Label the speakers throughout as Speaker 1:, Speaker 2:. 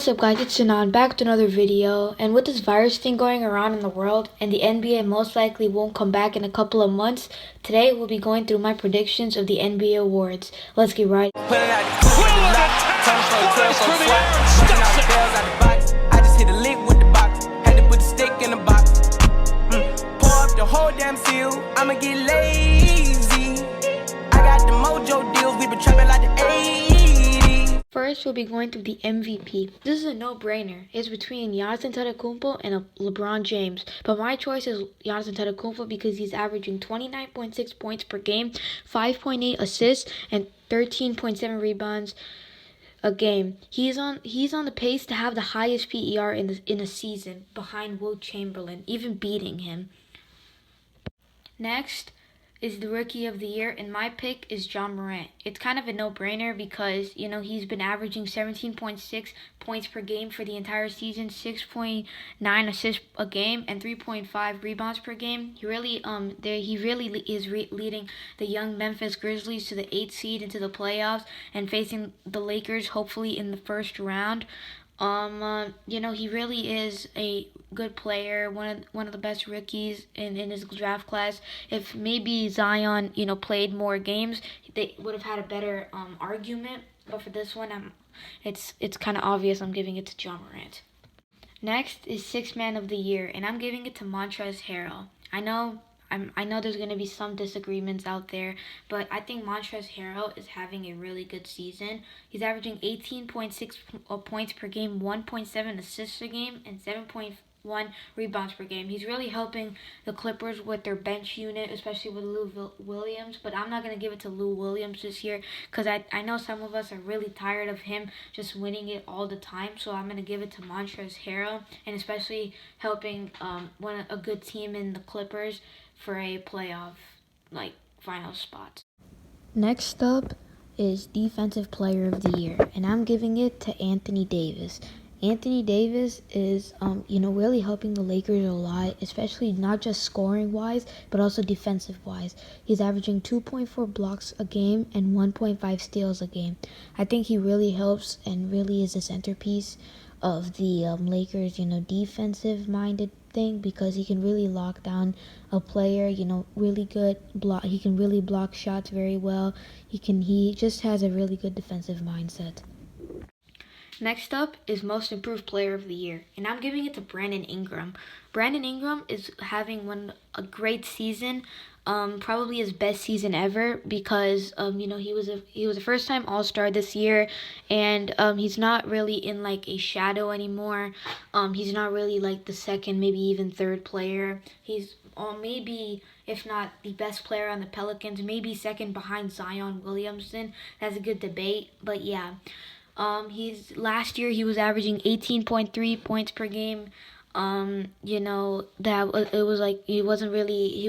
Speaker 1: What's up guys, it's Sinan back to another video, and with this virus thing going around in the world and the NBA most likely won't come back in a couple of months, today we'll be going through my predictions of the NBA awards. Let's get right.
Speaker 2: I just hit a lick with the box, had to put the stick in the box. Pour up the whole damn seal, I'ma get lazy. I got the mojo deals, we been trapping like the 80s.
Speaker 1: First, we'll be going through the MVP. This is a no-brainer. It's between Giannis Antetokounmpo and LeBron James. But my choice is Giannis Antetokounmpo because he's averaging 29.6 points per game, 5.8 assists, and 13.7 rebounds a game. He's on the pace to have the highest PER in a season, behind Wilt Chamberlain, even beating him. Next is the Rookie of the Year, and my pick is Ja Morant. It's kind of a no-brainer because, he's been averaging 17.6 points per game for the entire season, 6.9 assists a game, and 3.5 rebounds per game. He really is leading the young Memphis Grizzlies to the 8th seed into the playoffs and facing the Lakers hopefully in the first round. He really is a good player, one of the best rookies in his draft class. If maybe Zion, played more games, they would have had a better argument. But for this one, it's kind of obvious I'm giving it to Ja Morant. Next is Sixth Man of the Year, and I'm giving it to Montrezl Harrell. I know there's going to be some disagreements out there, but I think Montrezl Harrell is having a really good season. He's averaging 18.6 points per game, 1.7 assists a game, and 7.1 rebounds per game. He's really helping the Clippers with their bench unit, especially with Lou Williams, but I'm not going to give it to Lou Williams this year because I know some of us are really tired of him just winning it all the time, so I'm going to give it to Montrezl Harrell, and especially helping a good team in the Clippers for a playoff final spot. Next up is Defensive Player of the Year, and I'm giving it to Anthony Davis. Anthony Davis is, really helping the Lakers a lot, especially not just scoring-wise, but also defensive-wise. He's averaging 2.4 blocks a game and 1.5 steals a game. I think he really helps and really is a centerpiece of the Lakers, defensive-minded thing because he can really lock down a player, really good block. He can really block shots very well. He just has a really good defensive mindset. Next up is Most Improved Player of the Year, and I'm giving it to Brandon Ingram. Brandon Ingram is having a great season, probably his best season ever because he was a first-time All-Star this year, and he's not really in a shadow anymore. He's not really the second, maybe even third player. He's maybe, if not the best player on the Pelicans, maybe second behind Zion Williamson. That's a good debate, but yeah. Last year he was averaging 18.3 points per game. It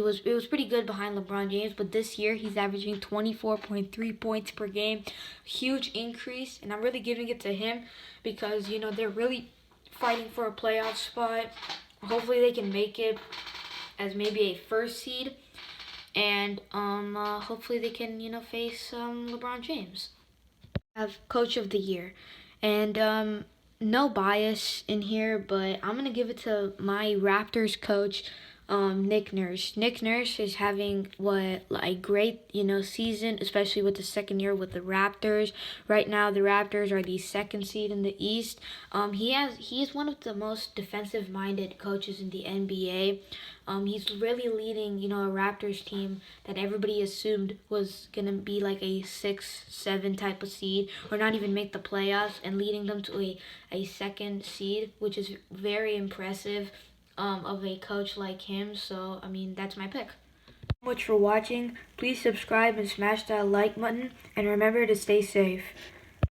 Speaker 1: was pretty good behind LeBron James, but this year he's averaging 24.3 points per game. Huge increase, and I'm really giving it to him because, they're really fighting for a playoff spot. Hopefully they can make it as maybe a first seed, and hopefully they can, face LeBron James. Have Coach of the Year, and no bias in here, but I'm gonna give it to my Raptors coach, Nick Nurse. Nick Nurse is having a great season, especially with the second year with the Raptors. Right now the Raptors are the second seed in the East. He is one of the most defensive minded coaches in the NBA. He's really leading a Raptors team that everybody assumed was gonna be a 6-7 type of seed or not even make the playoffs, and leading them to a second seed, which is very impressive of a coach like him. So that's my pick. Thank you so much for watching. Please subscribe and smash that like button, and remember to stay safe.